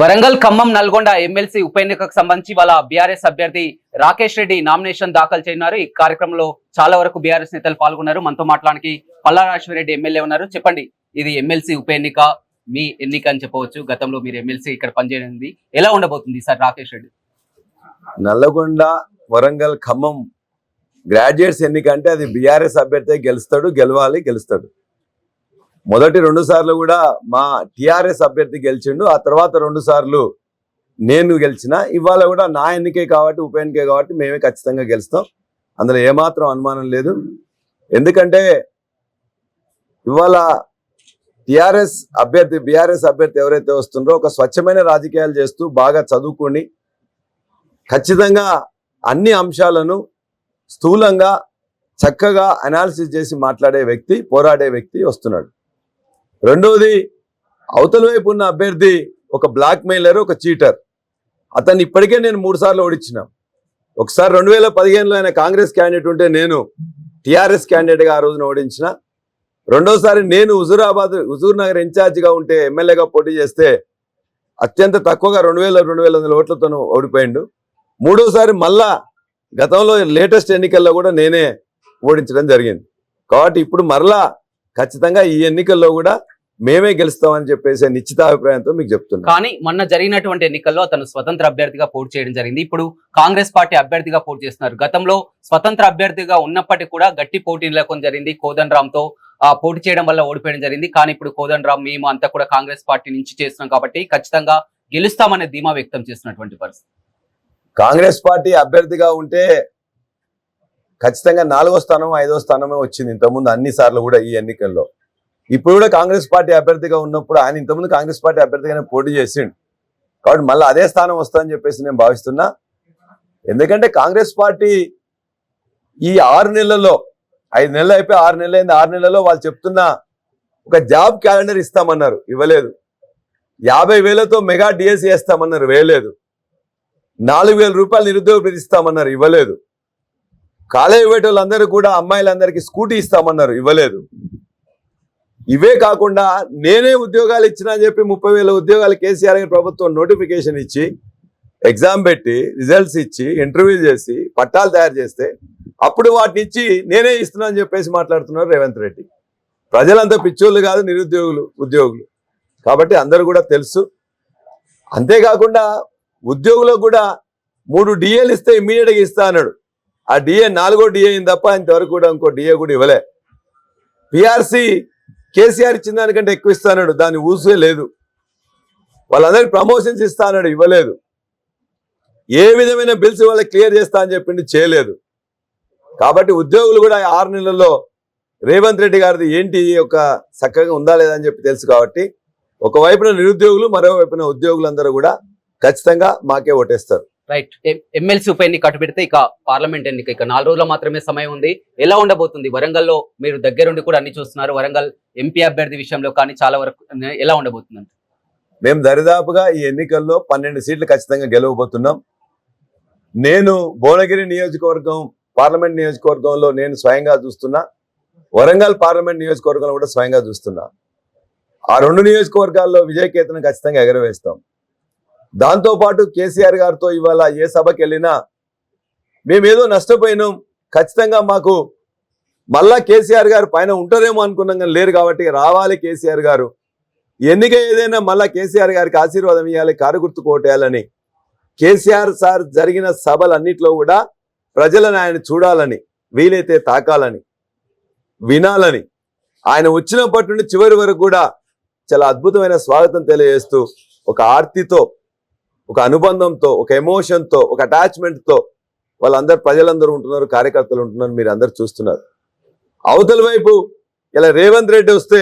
Warangal Khammam Nalgonda MLC ఉప ఎన్నికకు సంబంధించి వాళ్ళ బీఆర్ఎస్ అభ్యర్థి రాకేష్ రెడ్డి నామినేషన్ దాఖలు చేయనున్నారు. ఈ కార్యక్రమంలో చాలా వరకు బీఆర్ఎస్ నేతలు పాల్గొన్నారు. మనతో మాట్లాడానికి పల్లారాశ్వరెడ్డి ఎమ్మెల్యే ఉన్నారు. చెప్పండి, ఇది ఎమ్మెల్సీ ఉప ఎన్నిక, మీ ఎన్నిక అని చెప్పవచ్చు. గతంలో మీరు ఎమ్మెల్సీ ఇక్కడ పనిచేయనుంది, ఎలా ఉండబోతుంది సార్ రాకేష్ రెడ్డి? నల్లగొండ వరంగల్ ఖమ్మం గ్రాడ్యుయేట్స్ ఎన్నిక అంటే అది బీఆర్ఎస్ అభ్యర్థి గెలుస్తాడు, గెలుస్తాడు. మొదటి 2 సార్లు కూడా మా టిఆర్ఎస్ అభ్యర్థి గెలిచిండు. ఆ తర్వాత 2 సార్లు నేను గెలిచిన. ఇవాళ కూడా నా ఎన్నికే కాబట్టి, ఉప ఎన్నికే కాబట్టి మేమే ఖచ్చితంగా గెలుస్తాం. అందులో ఏమాత్రం అనుమానం లేదు. ఎందుకంటే ఇవాళ టిఆర్ఎస్ అభ్యర్థి, బీఆర్ఎస్ అభ్యర్థి ఎవరైతే వస్తుండ్రో ఒక స్వచ్ఛమైన రాజకీయాలు చేస్తూ బాగా చదువుకొని ఖచ్చితంగా అన్ని అంశాలను స్థూలంగా చక్కగా అనాలిసిస్ చేసి మాట్లాడే వ్యక్తి, పోరాడే వ్యక్తి వస్తున్నాడు. రెండవది, అవతల వైపు ఉన్న అభ్యర్థి ఒక బ్లాక్ మెయిలర్, ఒక చీటర్. అతన్ని ఇప్పటికే నేను 3 సార్లు ఓడించిన. ఒకసారి 2015లో ఆయన కాంగ్రెస్ క్యాండిడేట్ ఉంటే నేను టిఆర్ఎస్ క్యాండిడేట్గా ఆ రోజున ఓడించిన. రెండోసారి నేను హుజూర్ నగర్ ఇన్ఛార్జిగా ఉంటే ఎమ్మెల్యేగా పోటీ చేస్తే అత్యంత తక్కువగా 2000-2100 ఓట్లతో ఓడిపోయిండు. మూడోసారి మళ్ళా గతంలో లేటెస్ట్ ఎన్నికల్లో కూడా నేనే ఓడించడం జరిగింది. కాబట్టి ఇప్పుడు మరలా ఖచ్చితంగా ఈ ఎన్నికల్లో కూడా మేమే గెలుస్తామని చెప్పేసి నిశ్చితాభిప్రాయంతో మీకు చెప్తున్నాను. కానీ మొన్న జరిగినటువంటి ఎన్నికల్లో అతను స్వతంత్ర అభ్యర్థిగా పోటీ చేయడం జరిగింది. ఇప్పుడు కాంగ్రెస్ పార్టీ అభ్యర్థిగా పోటీ చేస్తున్నారు. గతంలో స్వతంత్ర అభ్యర్థిగా ఉన్నప్పటికీ కూడా గట్టి పోటీ నెలకొని జరిగింది. కోదండరాంతో పోటీ చేయడం వల్ల ఓడిపోయడం జరిగింది. కానీ ఇప్పుడు కోదండరాం మేము అంతా కూడా కాంగ్రెస్ పార్టీ నుంచి చేస్తున్నాం కాబట్టి ఖచ్చితంగా గెలుస్తామనే ధీమా వ్యక్తం చేస్తున్నటువంటి పరిస్థితి. కాంగ్రెస్ పార్టీ అభ్యర్థిగా ఉంటే ఖచ్చితంగా 4వ స్థానం 5వ స్థానమే వచ్చింది ఇంతకుముందు అన్ని సార్లు కూడా ఈ ఎన్నికల్లో. ఇప్పుడు కూడా కాంగ్రెస్ పార్టీ అభ్యర్థిగా ఉన్నప్పుడు ఆయన ఇంతకుముందు కాంగ్రెస్ పార్టీ అభ్యర్థిగానే పోటీ చేసిండు. కాబట్టి మళ్ళీ అదే స్థానం వస్తుందని చెప్పేసి నేను భావిస్తున్నా. ఎందుకంటే కాంగ్రెస్ పార్టీ ఈ 6 నెలల్లో, 5 నెలలు అయిపోయి 6 నెలలు అయింది, 6 నెలల్లో వాళ్ళు చెప్తున్న ఒక జాబ్ క్యాలెండర్ ఇస్తామన్నారు, ఇవ్వలేదు. 50,000తో మెగా డిఎస్సి వేస్తామన్నారు, వేయలేదు. 4,000 రూపాయలు నిరుద్యోగ భృతి ఇస్తామన్నారు, ఇవ్వలేదు. కాలేజీ పోయేటోళ్ళందరూ కూడా అమ్మాయిలందరికీ స్కూటీ ఇస్తామన్నారు, ఇవ్వలేదు. ఇవే కాకుండా నేనే ఉద్యోగాలు ఇచ్చినా అని చెప్పి 30,000 ఉద్యోగాలు కేసీఆర్ ప్రభుత్వం నోటిఫికేషన్ ఇచ్చి, ఎగ్జామ్ పెట్టి, రిజల్ట్స్ ఇచ్చి, ఇంటర్వ్యూ చేసి, పట్టాలు తయారు చేస్తే అప్పుడు వాటిని ఇచ్చి నేనే ఇస్తున్నా అని చెప్పేసి మాట్లాడుతున్నారు రేవంత్ రెడ్డి. ప్రజలంతా పిచ్చోళ్ళు కాదు, నిరుద్యోగులు, ఉద్యోగులు. కాబట్టి అందరూ కూడా తెలుసు. అంతేకాకుండా ఉద్యోగులకు కూడా 3 డిఏలు ఇస్తే ఇమ్మీడియట్గా ఇస్తా అన్నాడు. ఆ డిఏ 4వ డిఏ అయింది తప్ప ఇంతవరకు కూడా ఇంకో డిఏ కూడా ఇవ్వలే. పిఆర్సీ కేసీఆర్ ఇచ్చిన దానికంటే ఎక్కువ ఇస్తా అన్నాడు, దాన్ని ఊసే లేదు. వాళ్ళందరికీ ప్రమోషన్స్ ఇస్తా అన్నాడు, ఇవ్వలేదు. ఏ విధమైన బిల్స్ వాళ్ళకి క్లియర్ చేస్తా అని చెప్పింది, చేయలేదు. కాబట్టి ఉద్యోగులు కూడా 6 నెలల్లో రేవంత్ రెడ్డి గారిది ఏంటి ఒక చక్కగా ఉందా లేదా అని చెప్పి తెలుసు. కాబట్టి ఒకవైపున నిరుద్యోగులు, మరోవైపున ఉద్యోగులందరూ కూడా ఖచ్చితంగా మాకే ఓటేస్తారు. రైట్. ఎమ్మెల్సీ ఉప ఎన్నిక అటు పెడితే ఇక పార్లమెంట్ ఎన్నిక ఇక 4 రోజుల మాత్రమే సమయం ఉంది. ఎలా ఉండబోతుంది? వరంగల్లో మీరు దగ్గరుండి కూడా అన్ని చూస్తున్నారు. వరంగల్ ఎంపీ అభ్యర్థి విషయంలో కానీ చాలా వరకు ఎలా ఉండబోతుంది? మేము దరిదాపుగా ఈ ఎన్నికల్లో 12 సీట్లు ఖచ్చితంగా గెలవబోతున్నాం. నేను భువనగిరి నియోజకవర్గం, పార్లమెంట్ నియోజకవర్గంలో నేను స్వయంగా చూస్తున్నా. వరంగల్ పార్లమెంట్ నియోజకవర్గంలో కూడా స్వయంగా చూస్తున్నా. ఆ 2 నియోజకవర్గాల్లో విజయకేతనం ఖచ్చితంగా ఎగరవేస్తాం. దాంతోపాటు కేసీఆర్ గారితో ఇవాళ ఏ సభకి వెళ్ళినా మేమేదో నష్టపోయినాం, ఖచ్చితంగా మాకు మళ్ళా కేసీఆర్ గారు పైన ఉంటారేమో అనుకున్నాం కానీ లేరు. కాబట్టి రావాలి కేసీఆర్ గారు, ఎన్నిక ఏదైనా మళ్ళా కేసీఆర్ గారికి ఆశీర్వాదం ఇవ్వాలి, కారు గుర్తుకు ఓటేయాలని. కేసీఆర్ సార్ జరిగిన సభలన్నింటిలో కూడా ప్రజలను ఆయన చూడాలని, వీలైతే తాకాలని, వినాలని, ఆయన వచ్చినప్పటి నుండి చివరి వరకు కూడా చాలా అద్భుతమైన స్వాగతం తెలియజేస్తూ ఒక ఆర్తితో, ఒక అనుబంధంతో, ఒక ఎమోషన్తో, ఒక అటాచ్మెంట్తో వాళ్ళందరూ ప్రజలందరూ ఉంటున్నారు, కార్యకర్తలు ఉంటున్నారు, మీరు అందరు చూస్తున్నారు. అవతల వైపు ఇలా రేవంత్ రెడ్డి వస్తే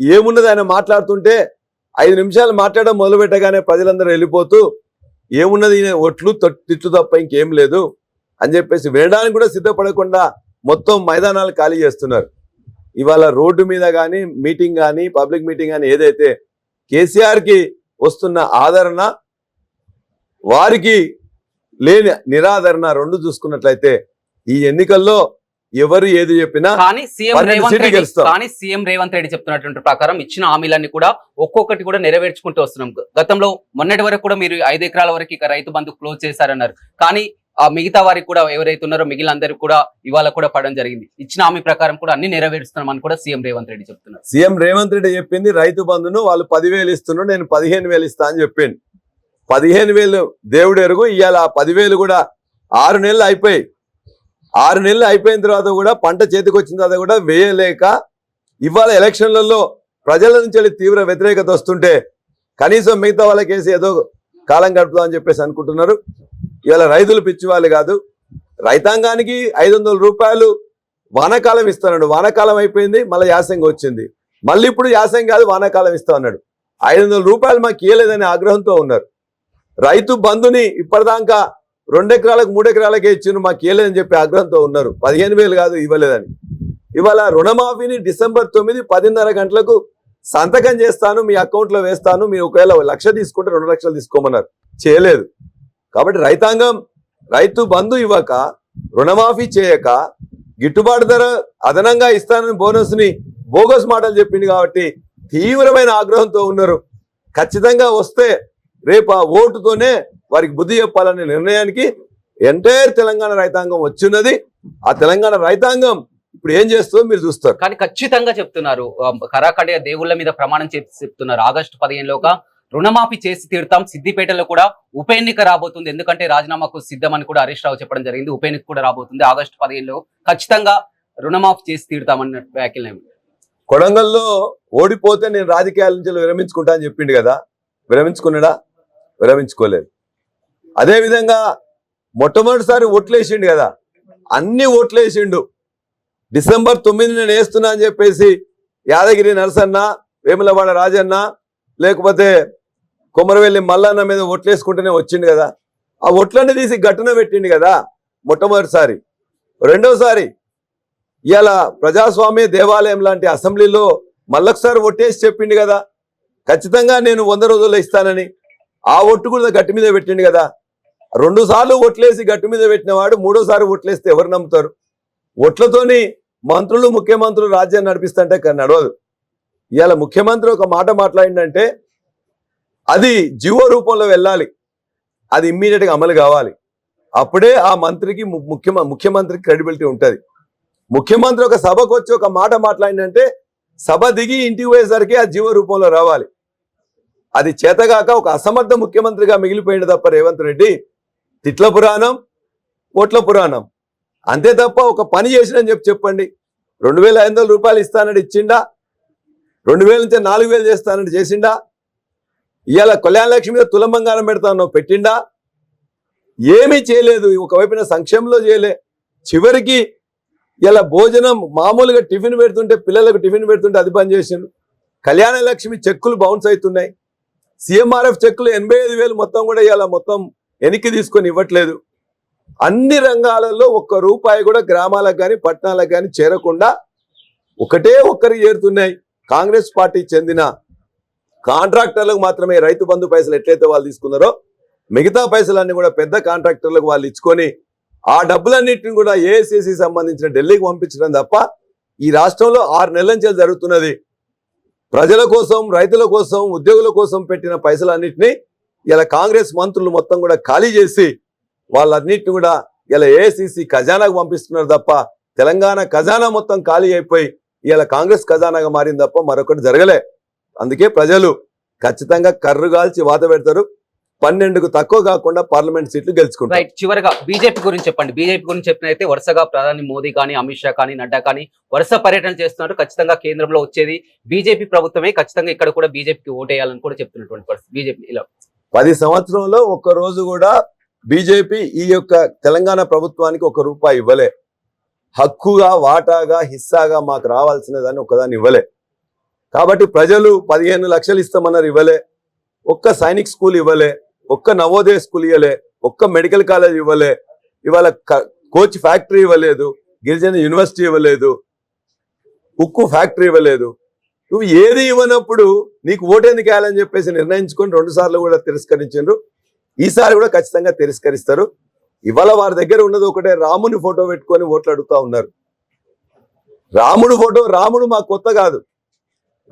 ఏమున్నది, ఆయన మాట్లాడుతుంటే 5 నిమిషాలు మాట్లాడడం మొదలు పెట్టగానే ప్రజలందరూ వెళ్ళిపోతూ ఏమున్నది ఒట్లు తిట్లు తప్ప ఇంకేం లేదు అని చెప్పేసి వినడానికి కూడా సిద్ధపడకుండా మొత్తం మైదానాలు ఖాళీ చేస్తున్నారు. ఇవాళ రోడ్డు మీద కానీ మీటింగ్ కానీ పబ్లిక్ మీటింగ్ కానీ ఏదైతే కేసీఆర్కి వస్తున్న ఆదరణ, వారికి లేని నిరాదరణ 2 చూసుకున్నట్లయితే ఈ ఎన్నికల్లో ఎవరు ఏది చెప్పినా కానీ సీఎం 12 రేవంత్ సీట్లు రెడ్డి గెలుస్తాం. కానీ సీఎం రేవంత్ రెడ్డి చెప్తున్నటువంటి ప్రకారం ఇచ్చిన హామీలన్నీ కూడా ఒక్కొక్కటి కూడా నెరవేర్చుకుంటూ వస్తున్నాం. గతంలో మొన్నటి వరకు కూడా మీరు 5 ఎకరాల వరకు ఇక రైతు బంధు క్లోజ్ చేశారన్నారు. కానీ ఆ మిగతా వారికి కూడా ఎవరైతే ఉన్నారో మిగిలిన అందరికి కూడా ఇవాళ కూడా పడడం జరిగింది. ఇచ్చిన హామీ ప్రకారం కూడా అన్ని నెరవేరుస్తున్నామని కూడా సీఎం రేవంత్ రెడ్డి చెప్తున్నారు. సీఎం రేవంత్ రెడ్డి చెప్పింది రైతు బంధును వాళ్ళు 10,000 ఇస్తున్నారు, నేను 15,000 ఇస్తా అని చెప్పింది. 15,000 దేవుడు ఎరుగు. ఇవాళ 10,000 కూడా 6 నెలలు అయిపోయి 6 నెలలు అయిపోయిన తర్వాత కూడా పంట చేతికి వచ్చిన తర్వాత కూడా వేయలేక ఇవాళ ఎలక్షన్లలో ప్రజల నుంచి వెళ్ళి తీవ్ర వ్యతిరేకత వస్తుంటే కనీసం మిగతా వాళ్ళకేసి ఏదో కాలం గడుపుదాం అని చెప్పేసి అనుకుంటున్నారు. ఇవాళ రైతులు పిచ్చి వాళ్ళు కాదు. రైతాంగానికి 500 రూపాయలు వానాకాలం ఇస్తాడు. వానాకాలం అయిపోయింది, మళ్ళీ యాసంగి వచ్చింది. మళ్ళీ ఇప్పుడు యాసంగి కాదు వానాకాలం ఇస్తా అన్నాడు. 500 రూపాయలు మాకు ఇయ్యలేదనే ఆగ్రహంతో ఉన్నారు. రైతు బంధుని ఇప్పటిదాకా 2 ఎకరాలకు 3 ఎకరాలకే ఇచ్చిండ్రు, మాకు ఇయ్యలేదని చెప్పి ఆగ్రహంతో ఉన్నారు. 15,000 కాదు ఇవ్వలేదని. ఇవాళ రుణమాఫీని డిసెంబర్ 9 10:30 గంటలకు సంతకం చేస్తాను, మీ అకౌంట్లో వేస్తాను, మీరు ఒకవేళ 1,00,000 తీసుకుంటే 2 లక్షలు తీసుకోమన్నారు. చేయలేదు. కాబట్టి రైతాంగం రైతు బంధు ఇవ్వక, రుణమాఫీ చేయక, గిట్టుబాటు ధర అదనంగా ఇస్తానని బోనస్ని బోగస్ మాటలు చెప్పింది. కాబట్టి తీవ్రమైన ఆగ్రహంతో ఉన్నారు. ఖచ్చితంగా వస్తే రేపు ఆ ఓటుతోనే వారికి బుద్ధి చెప్పాలనే నిర్ణయానికి ఎంటైర్ తెలంగాణ రైతాంగం వచ్చిన్నది. ఆ తెలంగాణ రైతాంగం ఇప్పుడు ఏం చేస్తుందో మీరు చూస్తారు. కానీ ఖచ్చితంగా చెప్తున్నారు, కరాఖండిగా దేవుళ్ళ మీద ప్రమాణం చెప్తున్నారు. ఆగస్టు 15లోగా రుణమాఫీ చేసి తీరుతాం. సిద్దిపేటలో కూడా ఉప ఎన్నిక రాబోతుంది. ఎందుకంటే రాజీనామాకు సిద్ధమని కూడా హరీష్ రావు చెప్పడం జరిగింది. ఉప ఎన్నిక కూడా రాబోతుంది. ఆగస్టు 15లో ఖచ్చితంగా రుణమాఫీ చేసి తీరుతామన్న వ్యాఖ్యలు. కొడంగల్లో ఓడిపోతే నేను రాజకీయాల నుంచి విరమించుకుంటా అని చెప్పిండు కదా, విరమించుకున్నాడా? విరమించుకోలేదు. అదేవిధంగా మొట్టమొదటిసారి ఓట్లేసిండు కదా, అన్ని ఓట్లేసిండు. డిసెంబర్ 9 నేను వేస్తున్నా అని చెప్పేసి యాదగిరి నరసన్న, వేములవాడ రాజన్న, లేకపోతే కొమరవెల్లి మల్లన్న మీద ఓట్లేసుకుంటూనే వచ్చిండు కదా. ఆ ఓట్లన్నీ తీసి గట్టున పెట్టిండు కదా మొట్టమొదటిసారి. రెండోసారి ఇవాళ ప్రజాస్వామ్య దేవాలయం లాంటి అసెంబ్లీలో మళ్ళొకసారి ఓటేసి చెప్పిండు కదా, ఖచ్చితంగా నేను 100 రోజుల్లో ఇస్తానని. ఆ ఓటు కూడా గట్టి మీద పెట్టిండు కదా. 2 సార్లు ఓట్లేసి గట్టు మీద పెట్టిన వాడు 3ఓసారి ఓట్లేస్తే ఎవరు నమ్ముతారు? ఓట్లతోని మంత్రులు ముఖ్యమంత్రులు రాజ్యాన్ని నడిపిస్తుంటే నడవదు. ఇవాళ ముఖ్యమంత్రి ఒక మాట మాట్లాడిందంటే అది జీవో రూపంలో వెళ్ళాలి, అది ఇమ్మీడియట్గా అమలు కావాలి. అప్పుడే ఆ మంత్రికి ముఖ్యమంత్రికి క్రెడిబిలిటీ ఉంటుంది. ముఖ్యమంత్రి ఒక సభకు వచ్చి ఒక మాట మాట్లాడిందంటే సభ దిగి ఇంటికి పోయేసరికి ఆ జీవో రూపంలో రావాలి. అది చేతగాక ఒక అసమర్థ ముఖ్యమంత్రిగా మిగిలిపోయింది తప్ప రేవంత్ రెడ్డి. తిట్ల పురాణం, ఓట్ల పురాణం అంతే తప్ప ఒక పని చేసినని చెప్పండి. 2,500 రూపాయలు ఇస్తానని ఇచ్చిండా? 2,000 నుంచి 4,000 చేస్తానని చేసిండా? ఇవాళ కళ్యాణ లక్ష్మి మీద తులం బంగారం పెడతానో పెట్టిండా? ఏమీ చేయలేదు. ఒకవైపున సంక్షేమంలో చేయలే. చివరికి ఇలా భోజనం మామూలుగా టిఫిన్ పెడుతుంటే, పిల్లలకు టిఫిన్ పెడుతుంటే అది బంద్ చేసిండు. కళ్యాణ లక్ష్మి చెక్కులు బౌన్స్ అవుతున్నాయి. CMRF చెక్కులు 85,000 మొత్తం కూడా ఇలా మొత్తం వెనక్కి తీసుకొని ఇవ్వట్లేదు. అన్ని రంగాలలో 1 రూపాయి కూడా గ్రామాలకు కానీ పట్టణాలకు కానీ చేరకుండా ఒకటే ఒక్కరికి చేరుతున్నాయి. కాంగ్రెస్ పార్టీ చెందిన కాంట్రాక్టర్లకు మాత్రమే రైతు బంధు పైసలు ఎట్లయితే వాళ్ళు తీసుకున్నారో మిగతా పైసలన్నీ కూడా పెద్ద కాంట్రాక్టర్లకు వాళ్ళు ఇచ్చుకొని ఆ డబ్బులన్నింటిని కూడా ఏఐసిసి సంబంధించిన ఢిల్లీకి పంపించడం తప్ప ఈ రాష్ట్రంలో 6 నెలల నుంచి జరుగుతున్నది ప్రజల కోసం, రైతుల కోసం, ఉద్యోగుల కోసం పెట్టిన పైసలన్నింటినీ ఇలా కాంగ్రెస్ మంత్రులు మొత్తం కూడా ఖాళీ చేసి వాళ్ళన్నింటినీ కూడా ఇలా ఏఐసిసి ఖజానాకు పంపిస్తున్నారు తప్ప తెలంగాణ ఖజానా మొత్తం ఖాళీ అయిపోయి ఇలా కాంగ్రెస్ ఖజానాగా మారింది తప్ప మరొకటి జరగలే. అందుకే ప్రజలు ఖచ్చితంగా కర్రు కాల్చి వాత పెడతారు. 12కు తక్కువ కాకుండా పార్లమెంట్ సీట్లు గెలుచుకుంటారు. రైట్. చివరగా బీజేపీ గురించి చెప్పండి. బీజేపీ గురించి చెప్పినైతే వరుసగా ప్రధాని మోదీ కానీ, అమిత్ షా కానీ, నడ్డా కానీ వరుస పర్యటన చేస్తున్నారు. ఖచ్చితంగా కేంద్రంలో వచ్చేది బీజేపీ ప్రభుత్వమే. ఖచ్చితంగా ఇక్కడ కూడా బీజేపీకి ఓటేయాలని కూడా చెప్తున్నటువంటి పరిస్థితి. బీజేపీ ఇలా 10 సంవత్సరంలో ఒక్క రోజు కూడా బీజేపీ ఈ యొక్క తెలంగాణ ప్రభుత్వానికి 1 రూపాయి ఇవ్వలే. హక్కుగా, వాటాగా, హిస్సాగా మాకు రావాల్సినదాన్ని ఒకదాన్ని ఇవ్వలే. కాబట్టి ప్రజలు 15 లక్షలు ఇస్తామన్నారు, ఇవ్వలే. ఒక్క సైనిక్ స్కూల్ ఇవ్వలే, ఒక్క నవోదయ స్కూల్ ఇవ్వలే, ఒక్క మెడికల్ కాలేజ్ ఇవ్వలే, ఇవాళ కోచ్ ఫ్యాక్టరీ ఇవ్వలేదు, గిరిజన యూనివర్సిటీ ఇవ్వలేదు, ఉక్కు ఫ్యాక్టరీ ఇవ్వలేదు. నువ్వు ఏది ఇవ్వనప్పుడు నీకు ఓటేందుకు వేయాలని చెప్పేసి నిర్ణయించుకొని 2 సార్లు కూడా తిరస్కరించారు. ఈసారి కూడా ఖచ్చితంగా తిరస్కరిస్తారు. ఇవాళ వారి దగ్గర ఉన్నది ఒకటే, రాముని ఫోటో పెట్టుకొని ఓట్లు అడుగుతా ఉన్నారు. రాముడు ఫోటో, రాముడు మా కొత్త కాదు.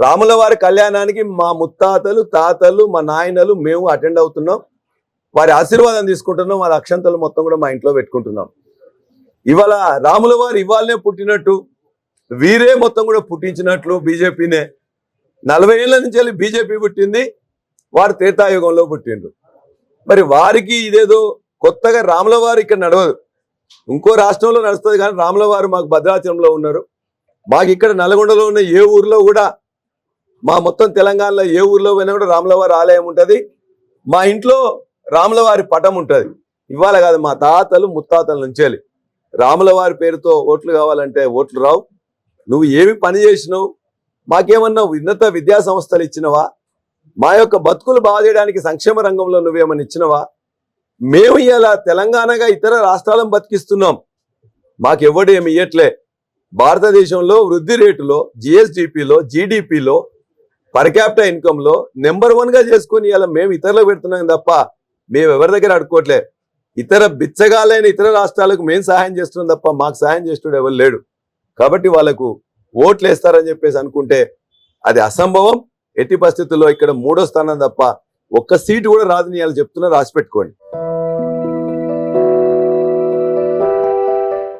రాముల వారి కళ్యాణానికి మా ముత్తాతలు, తాతలు, మా నాయనలు మేము అటెండ్ అవుతున్నాం. వారి ఆశీర్వాదం తీసుకుంటున్నాం. వారి అక్షంతలు మొత్తం కూడా మా ఇంట్లో పెట్టుకుంటున్నాం. ఇవాళ రాముల వారు ఇవాళనే పుట్టినట్టు, వీరే మొత్తం కూడా పుట్టించినట్లు బీజేపీనే. 40 ఏళ్ల నుంచి వెళ్ళి బీజేపీ పుట్టింది, వారు త్రేతాయుగంలో పుట్టిండ్రు. మరి వారికి ఇదేదో కొత్తగా రాముల వారు ఇక్కడ నడవదు. ఇంకో రాష్ట్రంలో నడుస్తుంది, కానీ రాముల వారు మాకు భద్రాచలంలో ఉన్నారు. మాకు ఇక్కడ నల్గొండలో ఉన్న ఏ ఊర్లో కూడా, మా మొత్తం తెలంగాణలో ఏ ఊర్లో పోయినా కూడా రాముల వారి ఆలయం ఉంటుంది. మా ఇంట్లో రాముల వారి పటం ఉంటుంది. ఇవాళ కాదు, మా తాతలు ముత్తాతల నుంచి రాముల వారి పేరుతో ఓట్లు కావాలంటే ఓట్లు రావు. నువ్వు ఏమి పని చేసినావు, మాకేమన్నా ఉన్నత విద్యా సంస్థలు ఇచ్చినవా, మా యొక్క బతుకులు బాగా చేయడానికి సంక్షేమ రంగంలో నువ్వేమన్నా ఇచ్చినవా? మేము ఇలా తెలంగాణగా ఇతర రాష్ట్రాలను బతికిస్తున్నాం. మాకెవ్వడు ఏమి ఇయ్యట్లే. భారతదేశంలో వృద్ధి రేటులో, జిఎస్డిపిలో, జీడిపిలో, పర్ క్యాపిటల్ ఇన్కంలో నెంబర్ 1గా చేసుకొని ఇలా మేము ఇతరులకు పెడుతున్నాం తప్ప మేము ఎవరి దగ్గర అడుకోవట్లే. ఇతర బిచ్చగాలైన ఇతర రాష్ట్రాలకు మేము సహాయం చేస్తున్నాం తప్ప మాకు సహాయం చేస్తున్నాడు ఎవరు లేడు. కాబట్టి వాళ్ళకు ఓట్లు వేస్తారని చెప్పేసి అనుకుంటే అది అసంభవం. ఎట్టి పరిస్థితుల్లో ఇక్కడ 3వ స్థానం తప్ప ఒక్క సీటు కూడా రాదని వాళ్ళు చెప్తున్నా, రాసి పెట్టుకోండి.